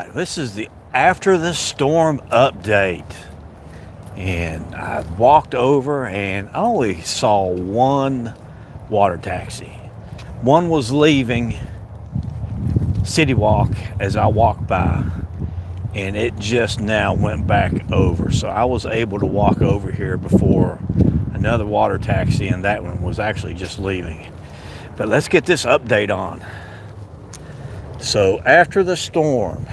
right, this is the after the storm update. And I walked over and I only saw one water taxi. One was leaving City Walk as I walked by, and it just now went back over. So I was able to walk over here before another water taxi, and that one was actually just leaving. But let's get this update on. So after the storm,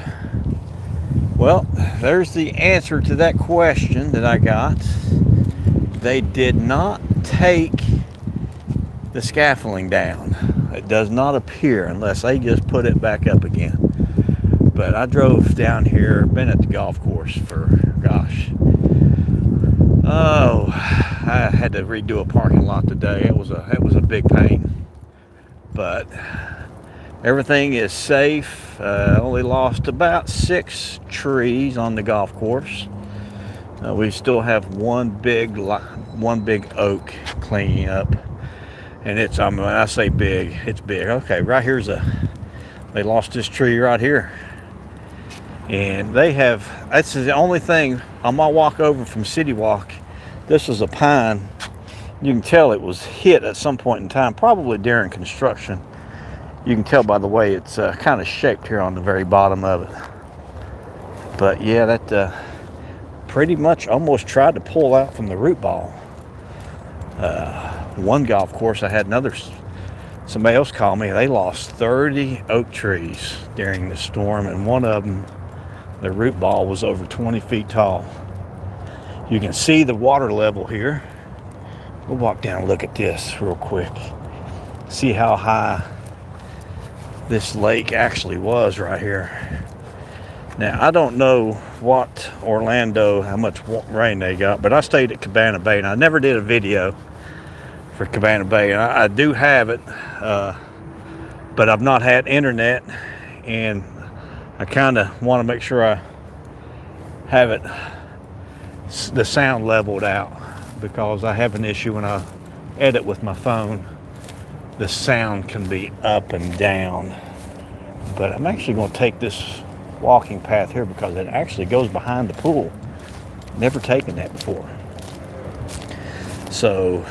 well, there's the answer to that question that I got. They did not take the scaffolding down. It does not appear unless they just put it back up again. But I drove down here, been at the golf course for, gosh, oh, I had to redo a parking lot today. It was a big pain. But everything is safe. Only lost about 6 trees on the golf course. We still have one big oak cleaning up, and it's when I say big, it's big. Okay, right here's they lost this tree right here, and that's the only thing on my walk over from City Walk. This is a pine. You can tell it was hit at some point in time, probably during construction. You can tell by the way it's kind of shaped here on the very bottom of it. But yeah, that pretty much almost tried to pull out from the root ball. One golf course, I had somebody else call me. They lost 30 oak trees during the storm, and one of them, the root ball was over 20 feet tall. You can see the water level here. We'll walk down and look at this real quick. See how high this lake actually was right here. Now, I don't know what Orlando, how much rain they got, but I stayed at Cabana Bay, and I never did a video for Cabana Bay. I do have it, but I've not had internet, and I kind of want to make sure I have the sound leveled out, because I have an issue when I edit with my phone. The sound can be up and down. But I'm actually going to take this walking path here because it actually goes behind the pool. Never taken that before. So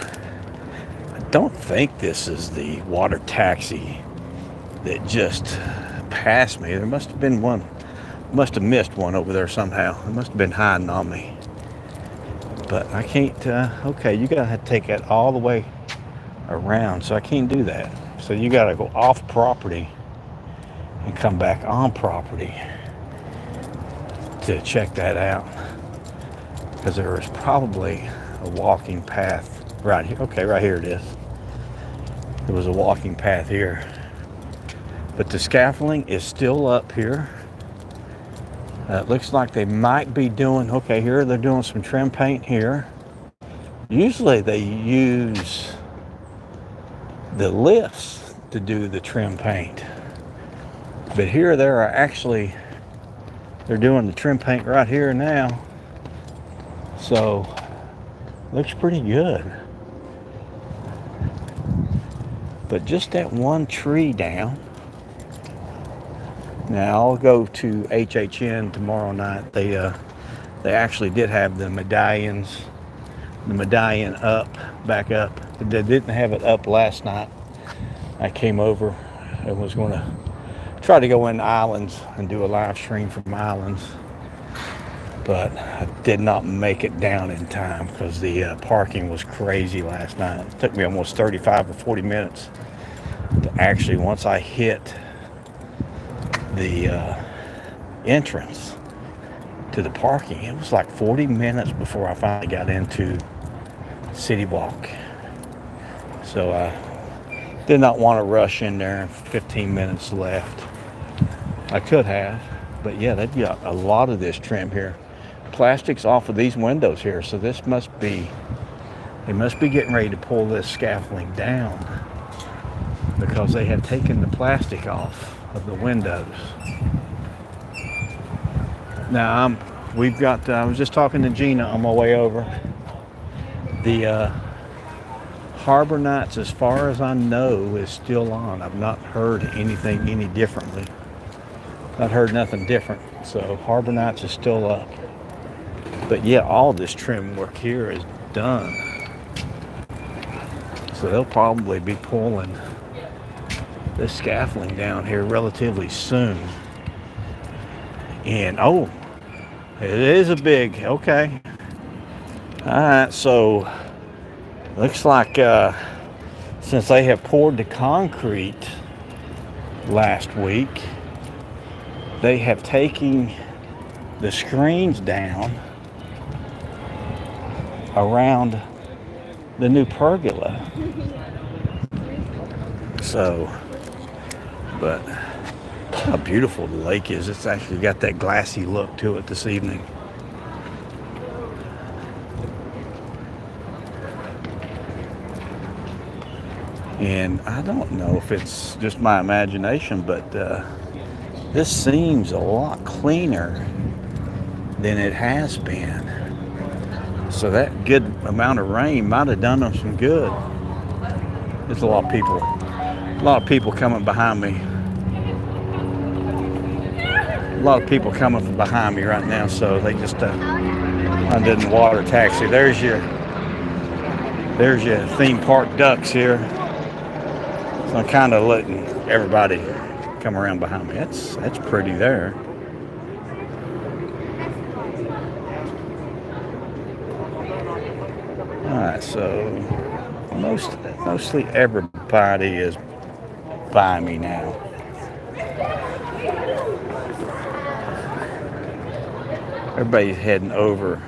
I don't think this is the water taxi that just passed me. There must have been one. Must have missed one over there somehow. It must have been hiding on me. But I can't, okay, you gotta have to take that all the way around, so I can't do that. So you gotta go off property and come back on property to check that out, because there is probably a walking path right here. Okay, right here it is. There was a walking path here, but the scaffolding is still up here. It looks like they might be doing, okay, here they're doing some trim paint here. Usually they use the lifts to do the trim paint, but here they're doing the trim paint right here now. So looks pretty good. But just that one tree down. Now I'll go to HHN tomorrow night. They actually did have the medallion back up. They didn't have it up last night. I came over and was going to try to go in Islands and do a live stream from Islands, but I did not make it down in time because the parking was crazy last night. It took me almost 35 or 40 minutes to actually, once I hit the entrance to the parking, it was like 40 minutes before I finally got into City Walk. So I did not want to rush in there. 15 minutes left. I could have, but yeah, they've got a lot of this trim here. Plastic's off of these windows here, so they must be getting ready to pull this scaffolding down, because they have taken the plastic off of the windows. Now I was just talking to Gina on my way over. The Harbor Nights, as far as I know, is still on. I've not heard anything any differently. Not heard nothing different. So Harbor Nights is still up. But yeah, all this trim work here is done. So they'll probably be pulling this scaffolding down here relatively soon. And oh, it is a big, okay. All right, so looks like since they have poured the concrete last week, they have taken the screens down around the new pergola. So, but how beautiful the lake is. It's actually got that glassy look to it this evening. And I don't know if it's just my imagination, but this seems a lot cleaner than it has been. So that good amount of rain might have done them some good. There's a lot of people coming behind me. A lot of people coming from behind me right now, so they just undid the water taxi. There's your theme park ducks here. So I'm kind of letting everybody come around behind me. That's pretty there. All right, so mostly everybody is by me now. Everybody's heading over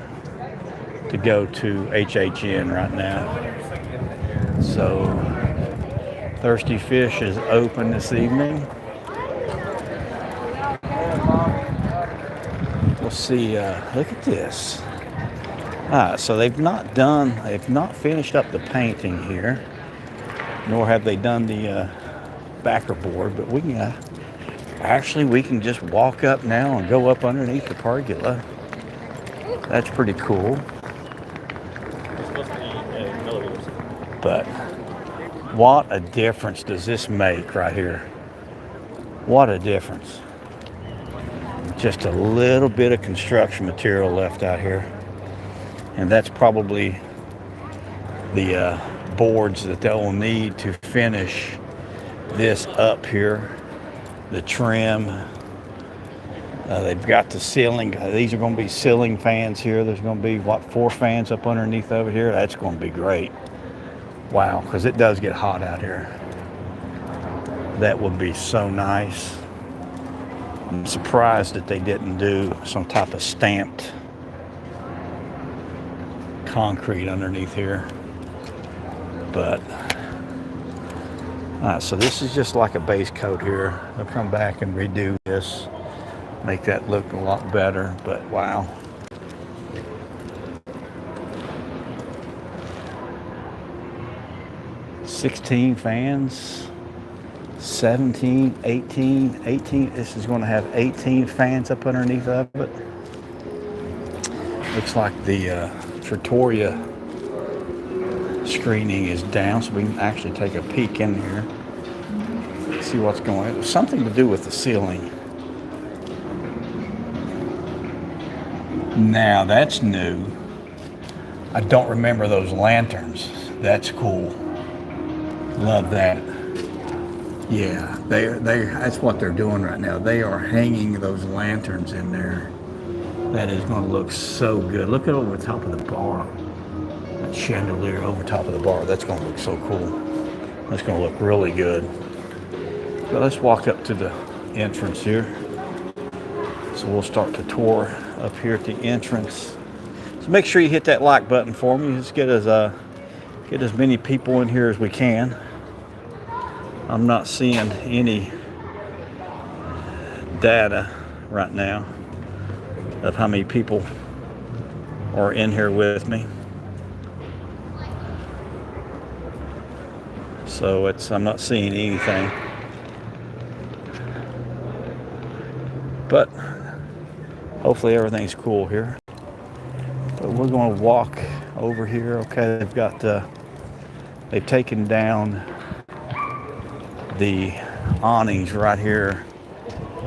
to go to HHN right now. So Thirsty Fish is open this evening. We'll see. Look at this. So they've not finished up the painting here, nor have they done the backer board. But we can just walk up now and go up underneath the pergola. That's pretty cool. But what a difference does this make right here? What a difference. Just a little bit of construction material left out here. And that's probably the boards that they'll need to finish this up here. The trim. They've got the ceiling. These are going to be ceiling fans here. There's going to be, 4 fans up underneath over here. That's going to be great. Wow, because it does get hot out here. That would be so nice. I'm surprised that they didn't do some type of stamped concrete underneath here. But all right, so this is just like a base coat here. They'll come back and redo this, make that look a lot better. But wow. $16 fans, 17, 18. This is going to have 18 fans up underneath of it. Looks like the Trattoria screening is down, so we can actually take a peek in here, see what's going on. It was something to do with the ceiling. Now that's new. I don't remember those lanterns. That's cool. Love that. Yeah, that's what they're doing right now. They are hanging those lanterns in there. That is going to look so good. Look at over the top of the bar. That chandelier over top of the bar. That's going to look so cool. That's going to look really good. So let's walk up to the entrance here. So we'll start the tour up here at the entrance. So make sure you hit that like button for me. Let's get as many people in here as we can. I'm not seeing any data right now of how many people are in here with me. So I'm not seeing anything. But hopefully everything's cool here. So we're going to walk over here. Okay, they've taken down the awnings right here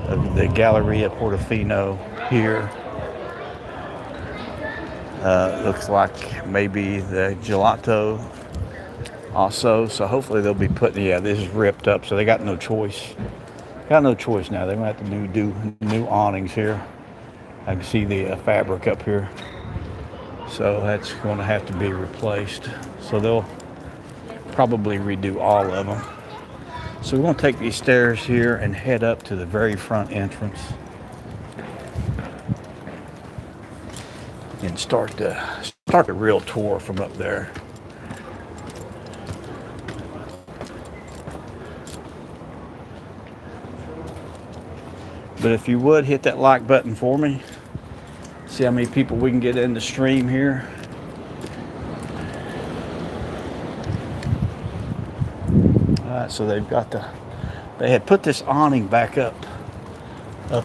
of the Galleria Portofino here. Looks like maybe the gelato also. So hopefully they'll be putting, yeah, this is ripped up, so they got no choice. Got no choice now. They're going to have to do new awnings here. I can see the fabric up here. So that's going to have to be replaced. So they'll probably redo all of them. So we're going to take these stairs here and head up to the very front entrance and start the real tour from up there. But if you would hit that like button for me, see how many people we can get in the stream here. All right, so they had put this awning back up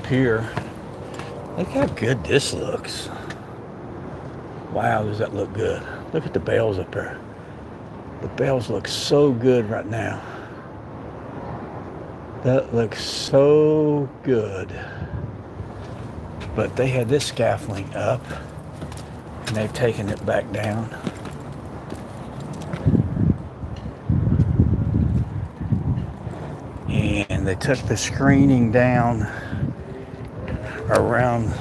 here. Look how good this looks. Wow, does that look good? Look at the bales up there. The bales look so good right now. That looks so good. But they had this scaffolding up and they've taken it back down. And they took the screening down around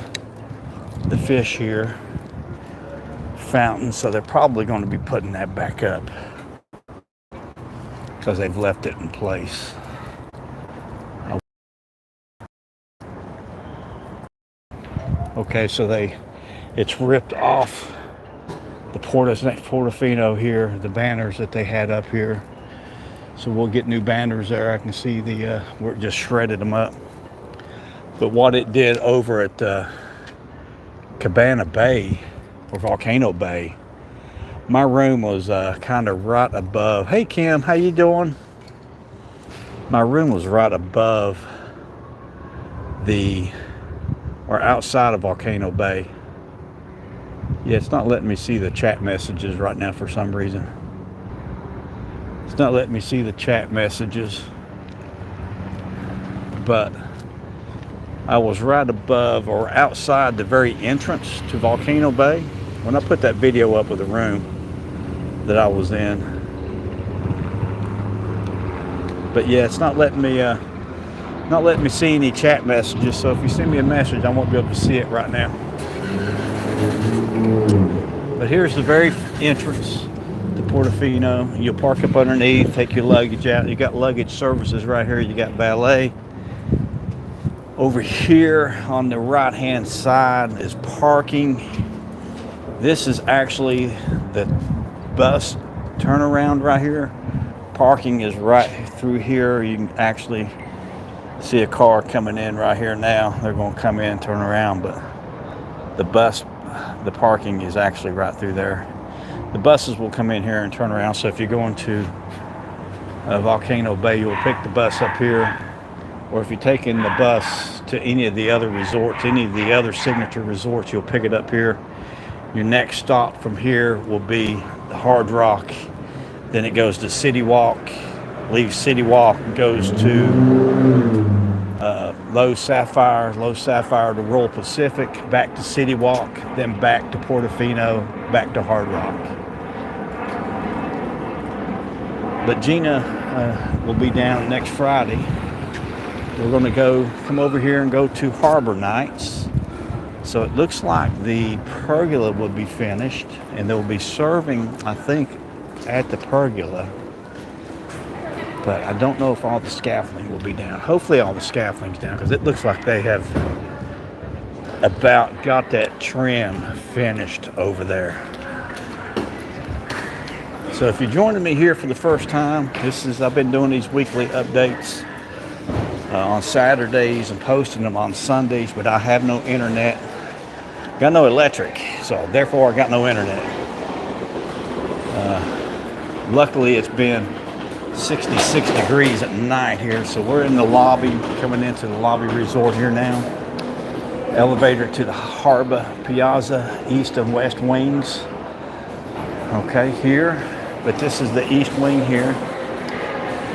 the fish here fountain, so they're probably going to be putting that back up because they've left it in place. Okay, so it's ripped off the Portofino here, the banners that they had up here. So we'll get new banners there. I can see we're just shredded them up. But what it did over at Cabana Bay or Volcano Bay, my room was kind of right above. Hey Kim, how you doing? My room was right above or outside of Volcano Bay. Yeah, it's not letting me see the chat messages right now for some reason. It's not letting me see the chat messages. But I was right above or outside the very entrance to Volcano Bay when I put that video up of the room that I was in. But yeah, it's not letting me see any chat messages, so if you send me a message, I won't be able to see it right now. But here's the very entrance to Portofino. You'll park up underneath, take your luggage out. You got luggage services right here. You got valet. Over here on the right-hand side is parking. This is actually the bus turnaround right here. Parking is right through here. You can actually see a car coming in right here now. They're going to come in, turn around, but the parking is actually right through there. The buses will come in here and turn around. So if you're going to Volcano Bay, you'll pick the bus up here, or if you're taking the bus to any of the other resorts, any of the other signature resorts, you'll pick it up here. Your next stop from here will be the Hard Rock. Then it goes to City Walk, leaves City Walk, goes to Low Sapphire to Royal Pacific, back to City Walk, then back to Portofino, back to Hard Rock. But Gina will be down next Friday. We're going to come over here and go to Harbor Nights. So it looks like the pergola will be finished, and they'll be serving, I think, at the pergola. But I don't know if all the scaffolding will be down. Hopefully all the scaffolding's down, because it looks like they have about got that trim finished over there. So if you're joining me here for the first time, I've been doing these weekly updates on Saturdays and posting them on Sundays, but I have no internet. Got no electric, so therefore I got no internet. Luckily it's been 66 degrees at night here, so we're in the lobby, coming into the lobby resort here now. Elevator to the Harbor Piazza, east and west wings. Okay, here, but this is the east wing here.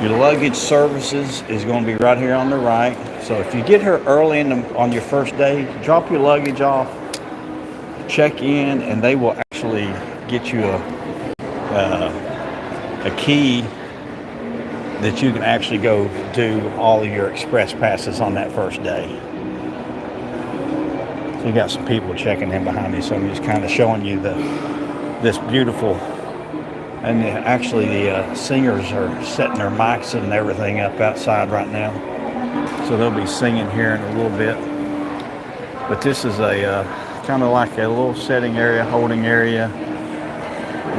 Your luggage services is going to be right here on the right. So if you get here early on your first day, drop your luggage off, check in, and they will actually get you a key that you can actually go do all of your express passes on that first day. So you got some people checking in behind me, so I'm just kind of showing you this beautiful. And actually the singers are setting their mics and everything up outside right now. So they'll be singing here in a little bit. But this is a kind of like a little setting area, holding area,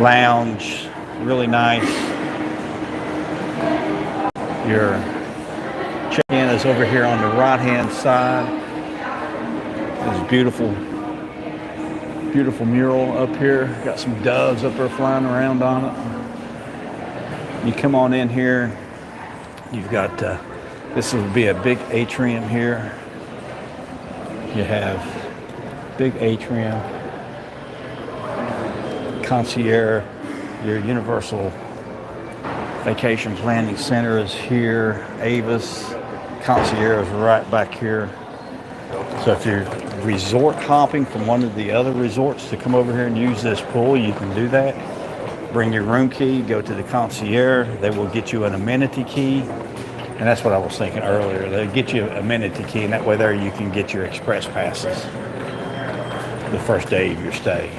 lounge, really nice. Your check-in is over here on the right-hand side. This beautiful mural up here. Got some doves up there flying around on it. You come on in here. You've got this will be a big atrium here. You have big atrium, concierge, your universal vacation planning center is here. Avis concierge is right back here. So if you're resort hopping from one of the other resorts to come over here and use this pool, you can do that. Bring your room key, go to the concierge. They will get you an amenity key. And that's what I was thinking earlier. They'll get you an amenity key, and that way there you can get your express passes the first day of your stay.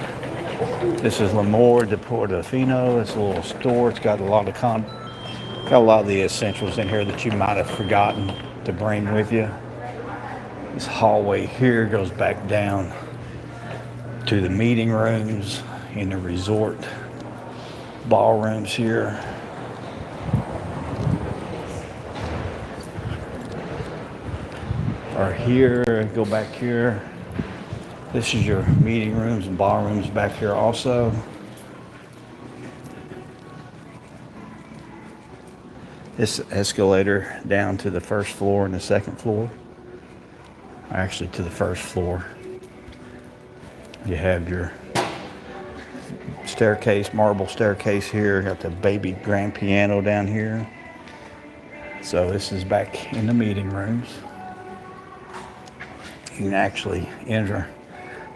This is L'Amour de Portofino. It's a little store. It's got a lot of the essentials in here that you might have forgotten to bring with you. This hallway here goes back down to the meeting rooms in the resort ballrooms here. Or here, go back here. This is your meeting rooms and ballrooms back here also. This escalator down to the first floor and the second floor. Actually to the first floor. You have your staircase, marble staircase here. Got the baby grand piano down here. So this is back in the meeting rooms. You can actually enter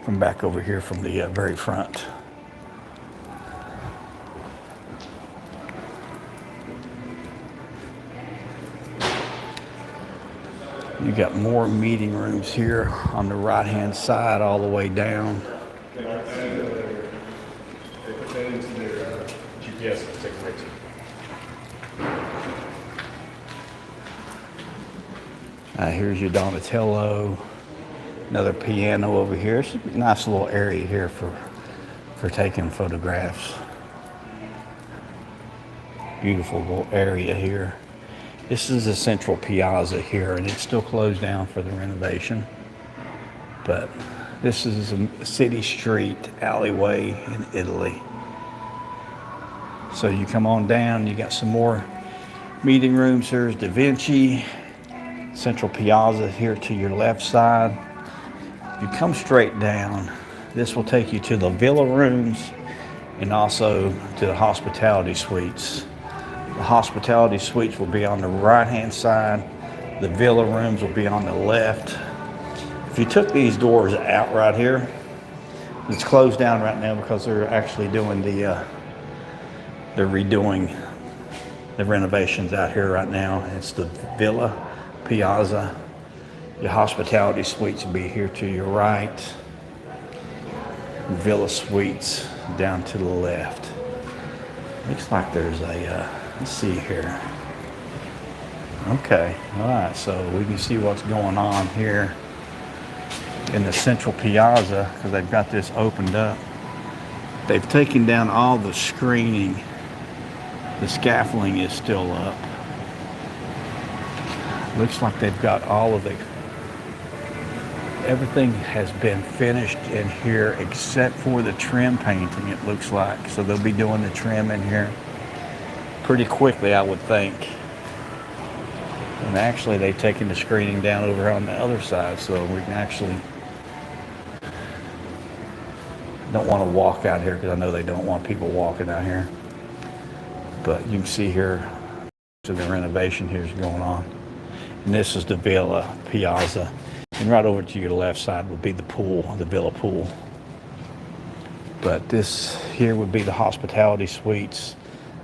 from back over here from the very front. You got more meeting rooms here on the right-hand side all the way down. They put that into their GPS and take a picture. Here's your Donatello. Another piano over here. It's a nice little area here for taking photographs. Beautiful little area here. This is the central piazza here, and it's still closed down for the renovation. But this is a city street alleyway in Italy. So you come on down, you got some more meeting rooms. Here's Da Vinci. Central piazza here to your left side. You come straight down. This will take you to the villa rooms and also to the hospitality suites. The hospitality suites will be on the right-hand side. The villa rooms will be on the left. If you took these doors out right here, it's closed down right now because they're actually doing they're redoing the renovations out here right now. It's the villa piazza. Your hospitality suites will be here to your right. Villa suites down to the left. Looks like there's a, let's see here. Okay, all right, so we can see what's going on here in the central piazza because they've got this opened up. They've taken down all the screening. The scaffolding is still up. Looks like they've got all of everything has been finished in here except for the trim painting, it looks like. So they'll be doing the trim in here pretty quickly, I would think. And actually they've taken the screening down over on the other side, so we can actually don't want to walk out here because I know they don't want people walking out here. But you can see here, so the renovation here is going on. And this is the villa piazza. And right over to your left side would be the pool, the villa pool. But this here would be the hospitality suites.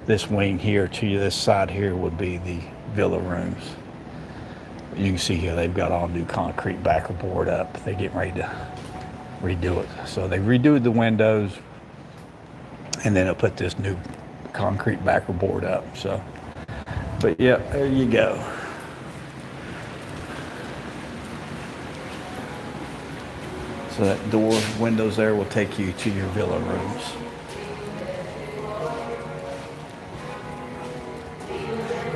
This wing here to this side here would be the villa rooms. You can see here they've got all new concrete backer board up. They're getting ready to redo it. So they redoed the windows, and then they'll put this new concrete backer board up. So, but yeah, there you go. So that door, windows there will take you to your villa rooms.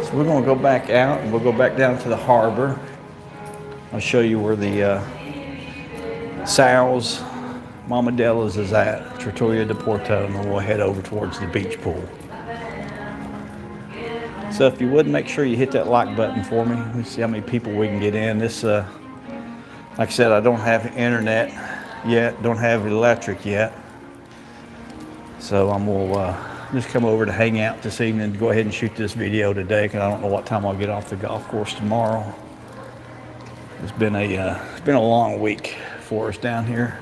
So we're going to go back out, and we'll go back down to the harbor. I'll show you where the Sal's, Mama Della's is at, Trattoria de Porto, and then we'll head over towards the beach pool. So if you would, make sure you hit that like button for me. Let me see how many people we can get in. This, like I said, I don't have internet yet, don't have electric yet. So I'm going to just come over to hang out this evening, go ahead and shoot this video today, because I don't know what time I'll get off the golf course tomorrow. It's been a long week for us down here.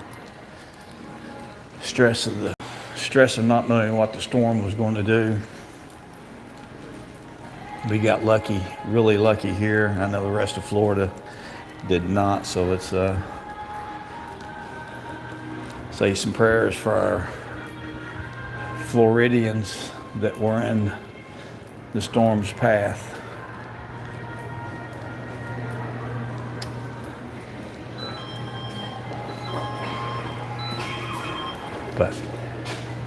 Stress of not knowing what the storm was going to do. We got lucky, really lucky here. I know the rest of Florida did not, so let's say some prayers for our Floridians that were in the storm's path. But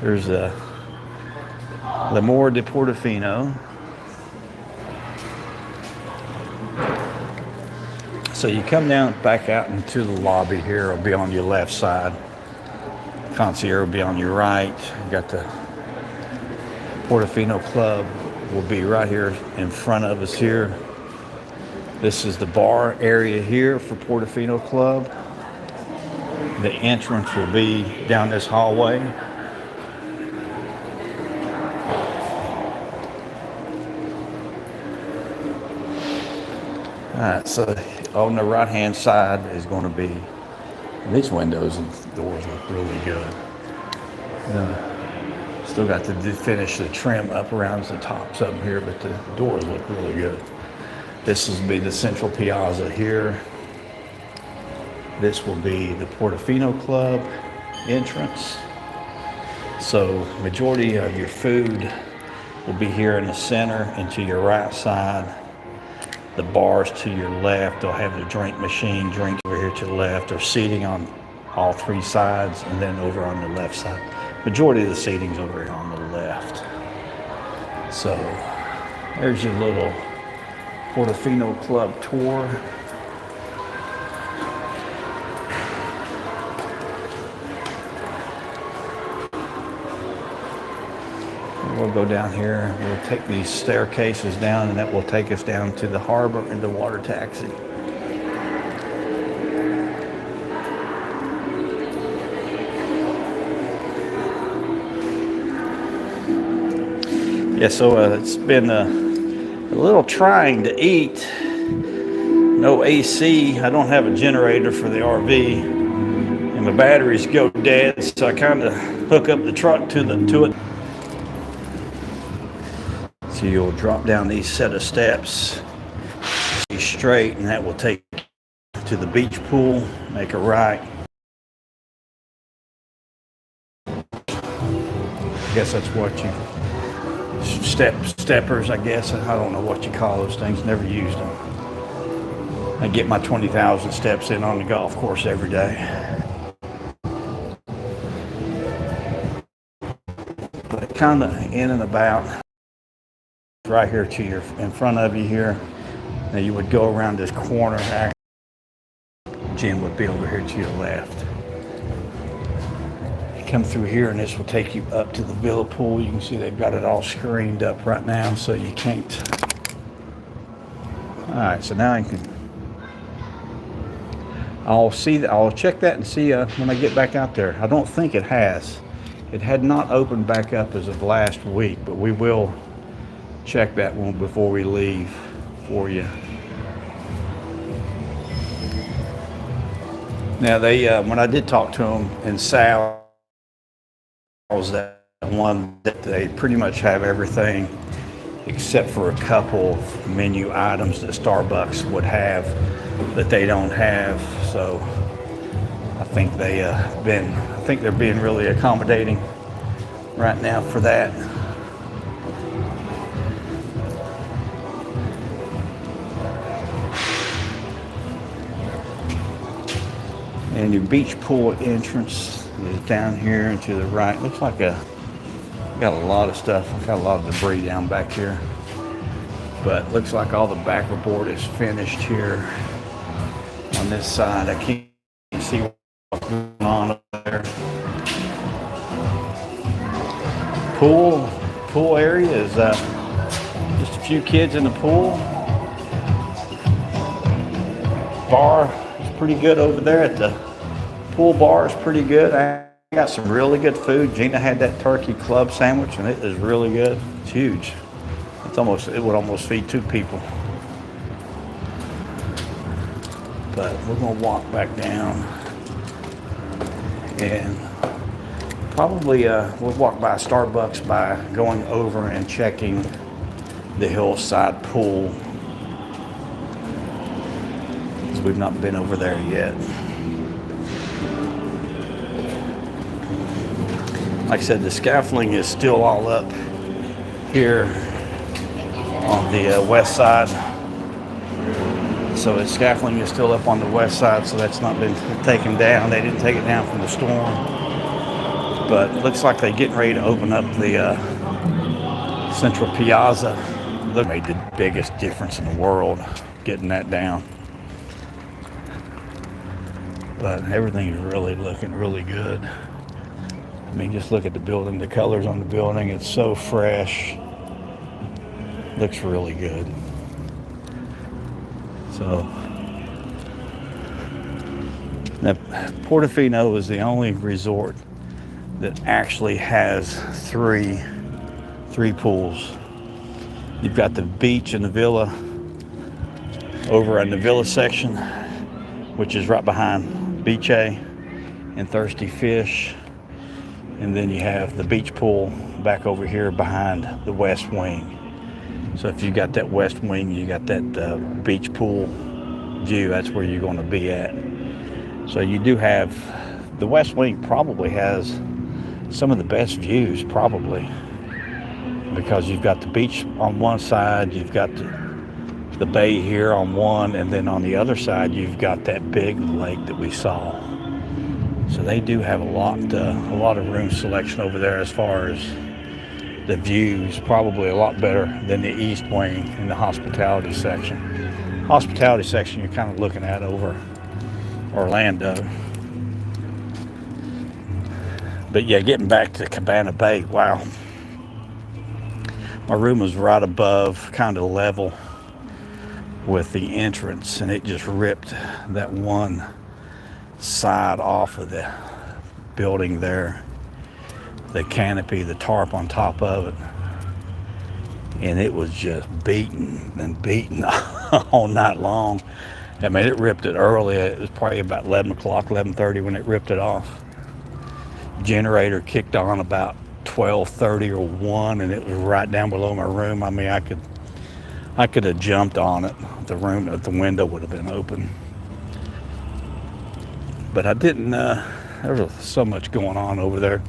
there's L'Amore de Portofino. So you come down, back out into the lobby here. It'll be on your left side. Concierge will be on your right. You got the Portofino Club will be right here in front of us here. This is the bar area here for Portofino Club. The entrance will be down this hallway. Alright, so on the right hand side is going to be, these windows and doors look really good. Still got to finish the trim up around the tops up here, but the doors look really good. This will be the central piazza here. This will be the Portofino Club entrance. So majority of your food will be here in the center, and to your right side. The bars to your left, they'll have the drink machine, drinks over here to the left, or seating on all three sides, and then over on the left side. Majority of the seating's over here on the left. So there's your little Portofino Club tour. We'll go down here, we'll take these staircases down, and that will take us down to the harbor and the water taxi. Yeah, so it's been a little trying to eat. No AC, I don't have a generator for the RV, and my batteries go dead, so I kind of hook up the truck to it. So you'll drop down these set of steps, stay straight, and that will take you to the beach pool. Make a right. I guess that's what you steppers. I guess I don't know what you call those things. Never used them. I get my 20,000 steps in on the golf course every day. But kind of in and about. Right here to your in front of you here. Now you would go around this corner. Gym would be over here to your left. You come through here, and this will take you up to the villa pool. You can see they've got it all screened up right now, so you can't. All right, so now I can. I'll check that and see when I get back out there. I don't think it has. It had not opened back up as of last week, but we will check that one before we leave for you. Now they, when I did talk to them in Sal's, that one that they pretty much have everything except for a couple of menu items that Starbucks would have that they don't have. So I think I think they're being really accommodating right now for that. And your beach pool entrance is down here and to the right. Looks like got a lot of stuff. Got a lot of debris down back here. But looks like all the backerboard is finished here on this side. I can't see what's going on up there. Pool area is just a few kids in the pool. Bar is pretty good over there at the pool bar. Is pretty good. I got some really good food. Gina had that turkey club sandwich and it is really good. It's huge. It would almost feed 2 people. But we're gonna walk back down and probably we'll walk by Starbucks by going over and checking the hillside pool, because we've not been over there yet. Like I said, the scaffolding is still all up here on the west side. So the scaffolding is still up on the west side, so that's not been taken down. They didn't take it down from the storm. But it looks like they're getting ready to open up the central piazza. That made the biggest difference in the world, getting that down. But everything is really looking really good. I mean, just look at the building, the colors on the building. It's so fresh. Looks really good. So, now Portofino is the only resort that actually has three pools. You've got the beach and the villa over in the villa section, which is right behind Beach A and Thirsty Fish. And then you have the beach pool back over here behind the west wing. So if you got that west wing, you got that beach pool view, that's where you're going to be at. So you do have, the west wing probably has some of the best views, probably, because you've got the beach on one side, you've got the bay here on one, and then on the other side you've got that big lake that we saw. So they do have a lot of room selection over there as far as the views, probably a lot better than the east wing in the hospitality section. Hospitality section you're kind of looking at over Orlando. But yeah, getting back to Cabana Bay, wow. My room was right above, kind of level with the entrance, and it just ripped that one side off of the building there. The canopy, the tarp on top of it, and it was just beaten and beaten all night long. I mean, it ripped it early. It was probably about 11 o'clock, 11:30 when it ripped it off. Generator kicked on about 12:30 or 1, and it was right down below my room. I mean, I could have jumped on it. The window would have been open. But I didn't, there was so much going on over there.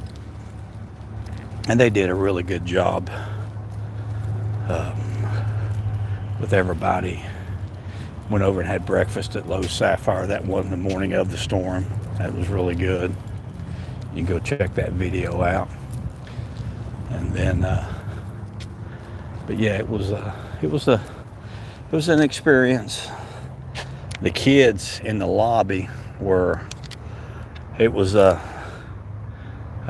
And they did a really good job with everybody. Went over and had breakfast at Lowe's Sapphire. That was the morning of the storm. That was really good. You can go check that video out. And then, but yeah, it was an experience. The kids in the lobby were, I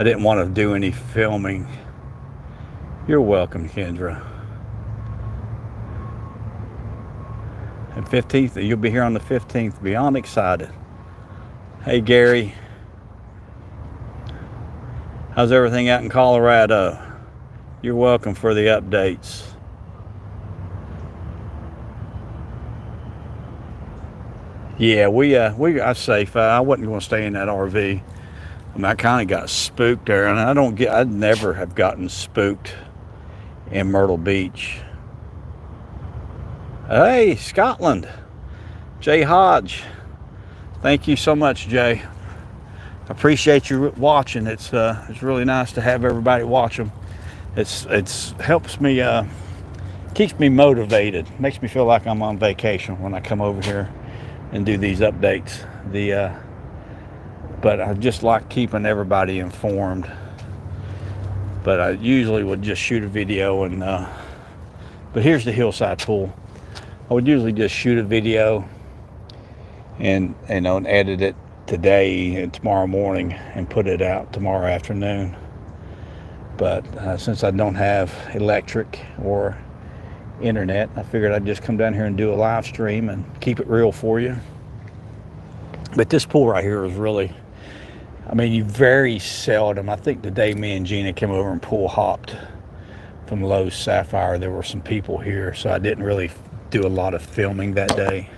didn't want to do any filming. You're welcome, Kendra. And 15th, you'll be here on the 15th. Beyond excited. Hey, Gary. How's everything out in Colorado? You're welcome for the updates. Yeah, we got safe. I wasn't going to stay in that RV. I mean, I kind of got spooked there, and I'd never have gotten spooked in Myrtle Beach. Hey, Scotland, Jay Hodge. Thank you so much, Jay. I appreciate you watching. It's really nice to have everybody watch them. It's helps me, keeps me motivated. Makes me feel like I'm on vacation when I come over here and do these updates. But I just like keeping everybody informed. But I usually would just shoot a video and. But here's the hillside pool. I would usually just shoot a video and edit it today and tomorrow morning and put it out tomorrow afternoon. But since I don't have electric or internet, I figured I'd just come down here and do a live stream and keep it real for you. But this pool right here is really, I mean, you very seldom, I think the day me and Gina came over and pool hopped from Lowe's Sapphire, there were some people here, so I didn't really do a lot of filming that day.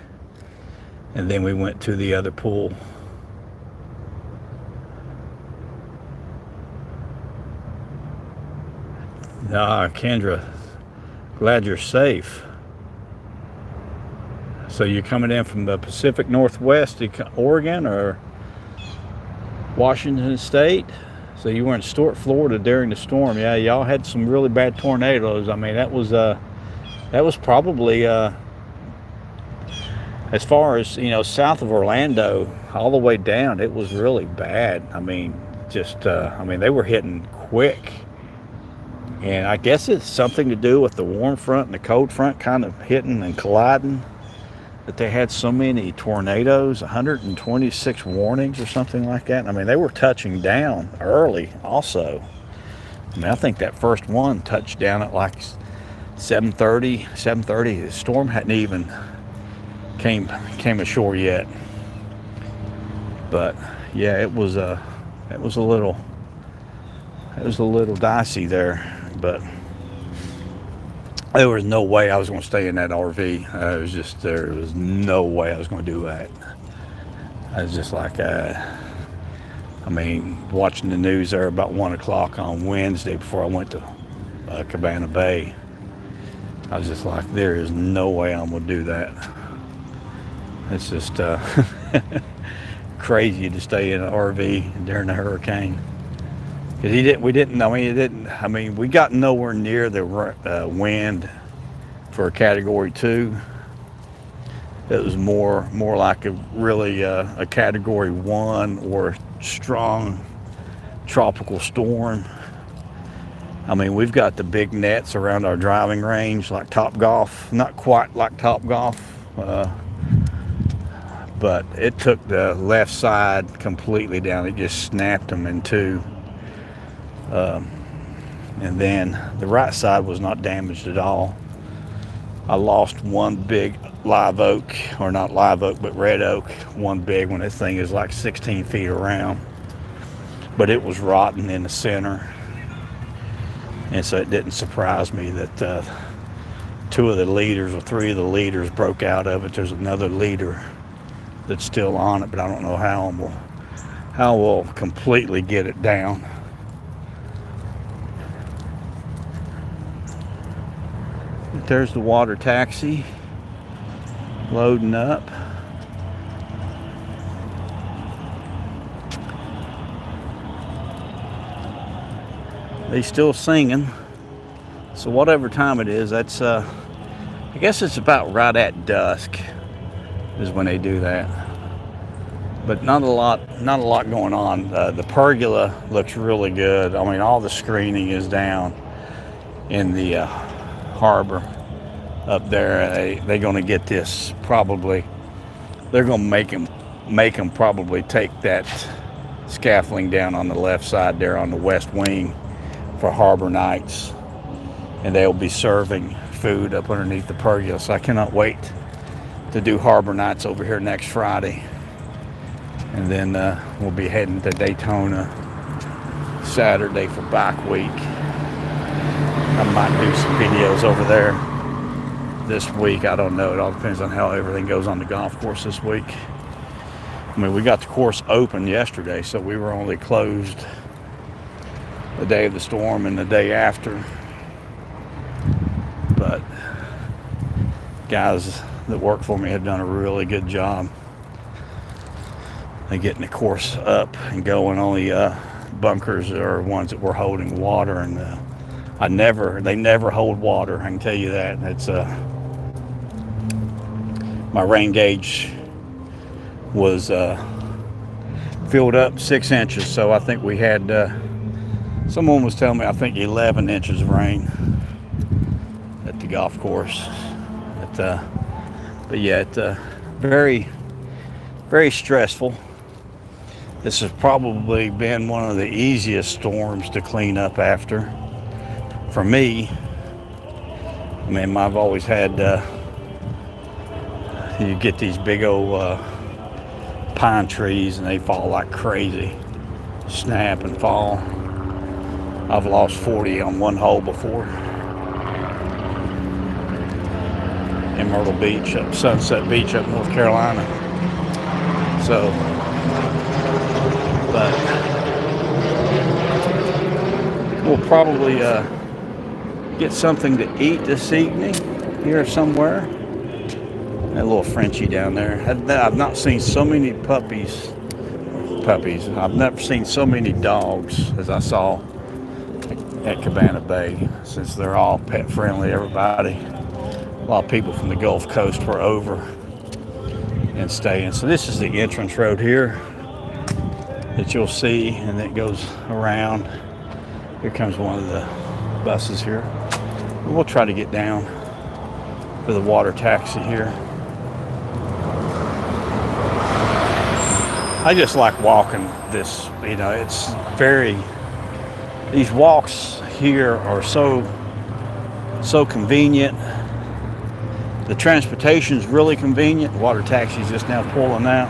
And then we went to the other pool. Kendra, glad you're safe. So you're coming in from the Pacific Northwest, Oregon or Washington State? So you were in Stuart, Florida during the storm. Yeah, y'all had some really bad tornadoes. I mean, that was probably as far as, south of Orlando all the way down, it was really bad. I mean, they were hitting quick. And I guess it's something to do with the warm front and the cold front kind of hitting and colliding, that they had so many tornadoes, 126 warnings or something like that. I mean, they were touching down early also. I mean, I think that first one touched down at like 7:30. The storm hadn't even came ashore yet. But yeah, it was a little dicey there. But there was no way I was going to stay in that RV. There was no way I was going to do that. I was just like, watching the news there about 1 o'clock on Wednesday before I went to Cabana Bay. I was just like, there is no way I'm going to do that. It's just crazy to stay in an RV during a hurricane. Because we got nowhere near the wind for a Category 2. It was more like a Category 1 or strong tropical storm. I mean, we've got the big nets around our driving range like Topgolf. Not quite like Topgolf, but it took the left side completely down. It just snapped them in two. And then the right side was not damaged at all. I lost one big live oak, or not live oak, but red oak, one big one. This thing is like 16 feet around, but it was rotten in the center. And so it didn't surprise me that 2 of the leaders or 3 of the leaders broke out of it. There's another leader that's still on it, but I don't know how we'll completely get it down. There's the water taxi loading up. They still singing. So whatever time it is, that's I guess it's about right at dusk is when they do that. But not a lot going on. The pergola looks really good. I mean, all the screening is down in the harbor up there. They're going to get this probably. They're going to make them probably take that scaffolding down on the left side there on the west wing for harbor nights, and they'll be serving food up underneath the pergola. So I cannot wait to do harbor nights over here next Friday, and then we'll be heading to Daytona Saturday for Bike Week. I might do some videos over there. this week, I don't know. It all depends on how everything goes on the golf course this week. I mean, we got the course open yesterday, so we were only closed the day of the storm and the day after. But guys that work for me have done a really good job of getting the course up and going. Only bunkers are ones that were holding water, and they never hold water. I can tell you that. It's my rain gauge was filled up 6 inches, so I think we had someone was telling me, I think 11 inches of rain at the golf course. But yeah, it's very, very stressful. This has probably been one of the easiest storms to clean up after. For me, I mean, I've always had, you get these big old pine trees and they fall like crazy, snap and fall. I've lost 40 on one hole before. In Myrtle Beach, up Sunset Beach up North Carolina. So, but we'll probably get something to eat this evening here somewhere. That little Frenchie down there. I've not seen so many puppies. I've never seen so many dogs as I saw at Cabana Bay, since they're all pet friendly, everybody. A lot of people from the Gulf Coast were over and staying. So this is the entrance road here that you'll see, and it goes around. Here comes one of the buses here. We'll try to get down for the water taxi here. I just like walking this, it's these walks here are so convenient. The transportation is really convenient. The water taxi is just now pulling out,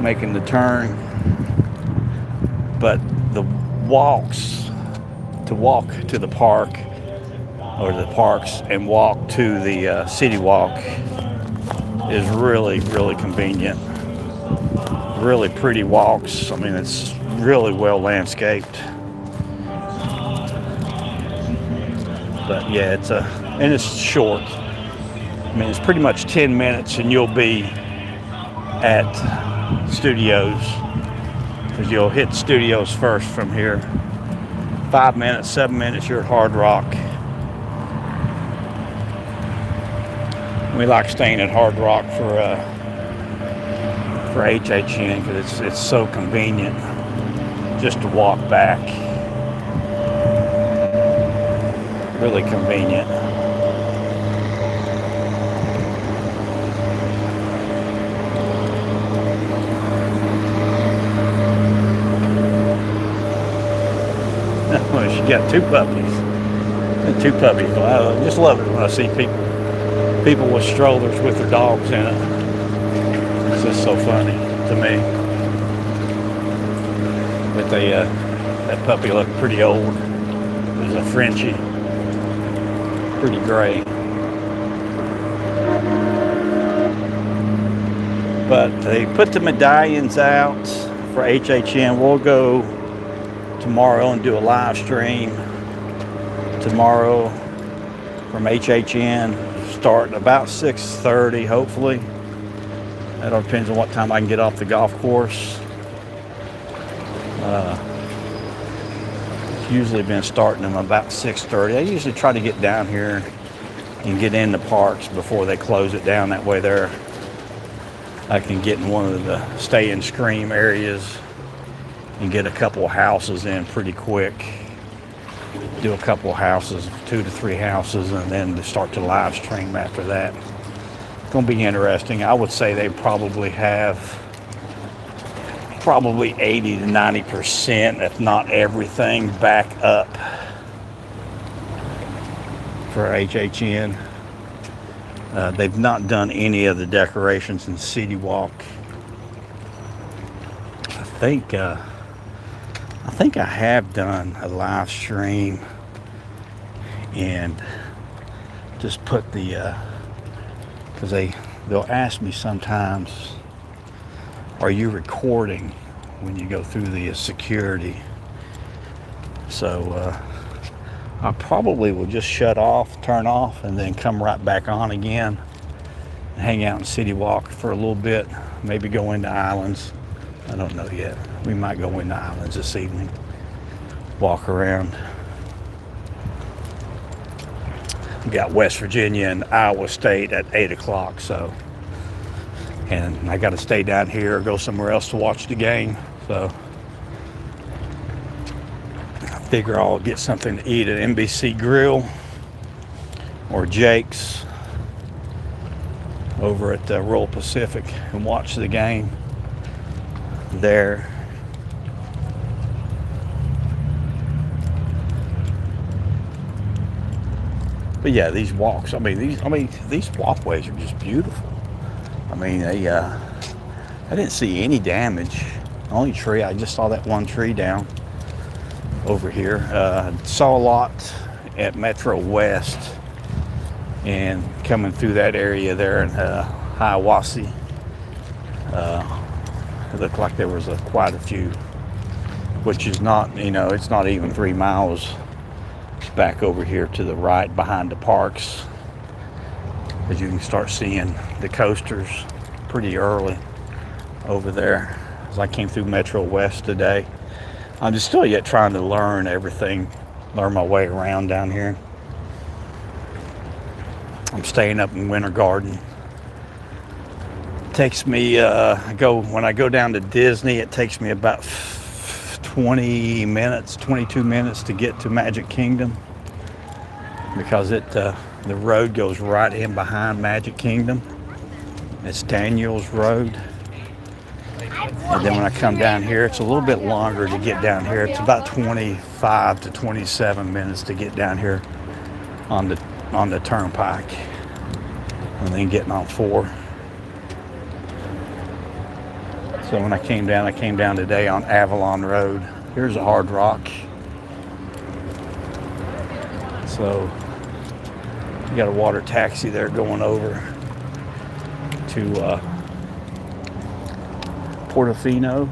making the turn. But the walks, to walk to the park or the parks and walk to the city walk is really, really convenient. Really pretty walks. I mean, it's really well landscaped. But yeah, and it's short. I mean, it's pretty much 10 minutes and you'll be at Studios, because you'll hit Studios first from here. 5 minutes, 7 minutes, you're at Hard Rock. We like staying at Hard Rock for HHN because it's so convenient just to walk back. Really convenient. Well, she got two puppies. I just love it when I see people with strollers with their dogs in it. It's just so funny to me. But that puppy looked pretty old. It was a Frenchie. Pretty gray. But they put the medallions out for HHN. We'll go tomorrow and do a live stream tomorrow from HHN, starting about 6:30 hopefully. That all depends on what time I can get off the golf course. It's usually been starting them about 6:30. I usually try to get down here and get in the parks before they close it down. That way I can get in one of the stay and scream areas and get a couple of houses in pretty quick. Do a couple of houses, 2 to 3 houses, and then start to live stream after that. It's going to be interesting. I would say they probably have 80 to 90%, if not everything, back up for HHN. They've not done any of the decorations in City Walk. I think I have done a live stream and just put the, because they'll ask me sometimes, are you recording when you go through the security? So I probably will just shut off, turn off, and then come right back on again and hang out in City Walk for a little bit, maybe go into Islands. I don't know yet. We might go into Islands this evening, walk around. We got West Virginia and Iowa State at 8 o'clock, so, and I got to stay down here or go somewhere else to watch the game, so I figure I'll get something to eat at NBC Grill or Jake's over at Royal Pacific and watch the game there. But yeah, these walks, these walkways are just beautiful. I mean, I didn't see any damage. The only tree, I just saw that one tree down over here. Saw a lot at Metro West and coming through that area there in Hiawassee. It looked like there was quite a few, which is not, it's not even 3 miles back over here to the right behind the parks, as you can start seeing the coasters pretty early over there. As I came through Metro West today, I'm just still yet trying to learn everything, learn my way around down here. I'm staying up in Winter Garden. Takes me when I go down to Disney, it takes me about 22 minutes to get to Magic Kingdom, because the road goes right in behind Magic Kingdom. It's Daniels Road. And then when I come down here, it's a little bit longer to get down here. It's about 25 to 27 minutes to get down here on the turnpike, and then getting on 4. So when I came down today on Avalon Road. Here's a Hard Rock. So you got a water taxi there going over to Portofino.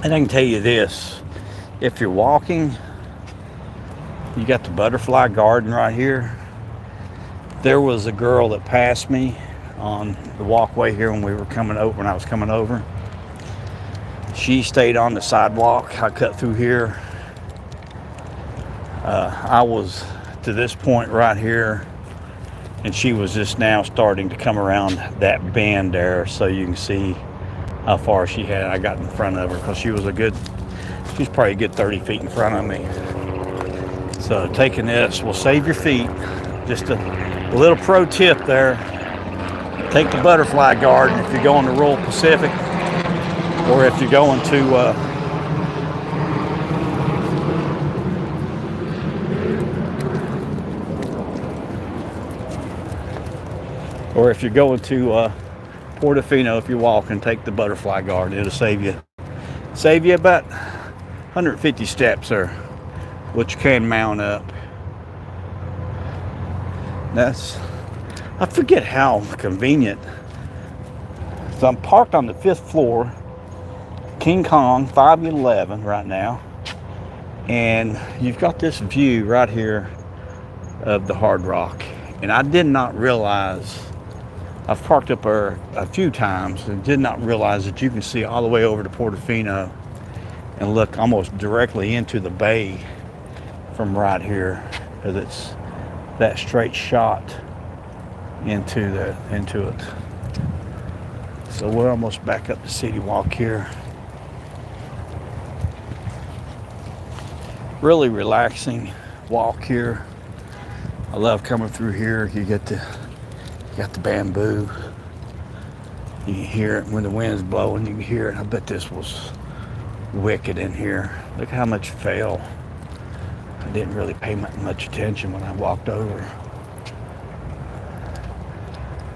And I can tell you this, if you're walking, you got the butterfly garden right here. There was a girl that passed me on the walkway here when I was coming over. She stayed on the sidewalk. I cut through here. I was to this point right here, and she was just now starting to come around that bend there, so you can see how far she had. I got in front of her because she's probably a good 30 feet in front of me. So taking this will save your feet. Just a little pro tip there. Take the butterfly garden if you're going to Royal Pacific, or if you're going to Portofino. If you're walking, take the butterfly garden. It'll save you about 150 steps there, which you can mount up. I forget how convenient. So I'm parked on the 5th floor, King Kong 511 right now, and you've got this view right here of the Hard Rock. And I did not realize, I've parked up there a few times and did not realize that you can see all the way over to Portofino and look almost directly into the bay from right here, because it's that straight shot into it. So we're almost back up the City Walk here. Really relaxing walk here. I love coming through here. You got the bamboo. You can hear it when the wind's blowing. You can hear it. I bet this was wicked in here. Look how much fell. I didn't really pay much attention when I walked over.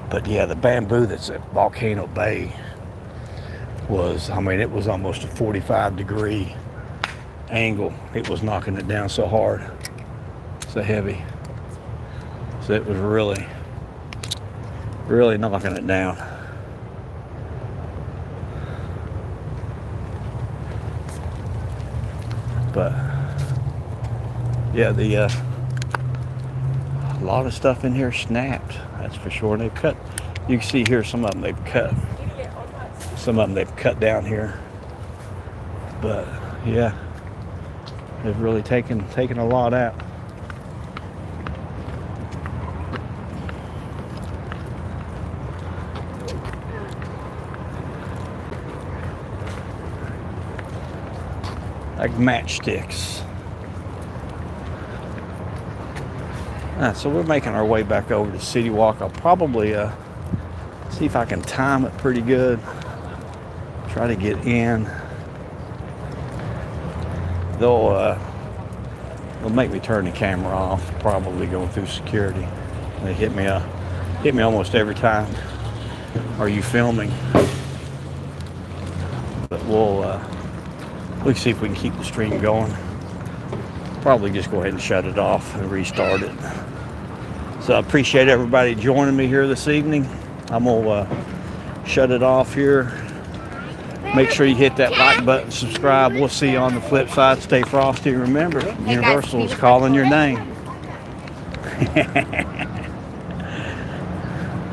But yeah, the bamboo that's at Volcano Bay was, it was almost a 45-degree angle. It was knocking it down so hard, so heavy. So it was really, really knocking it down. But yeah, a lot of stuff in here snapped. That's for sure. And they've cut. You can see here some of them they've cut. Some of them they've cut down here. But yeah, they've really taken a lot out. Like matchsticks. So we're making our way back over to City Walk. I'll probably see if I can time it pretty good. Try to get in. They'll make me turn the camera off. Probably going through security. They hit me almost every time. Are you filming? But we'll see if we can keep the stream going. Probably just go ahead and shut it off and restart it. So I appreciate everybody joining me here this evening. I'm gonna shut it off here. Make sure you hit that like button, subscribe. We'll see you on the flip side. Stay frosty. Remember, Universal is calling your name.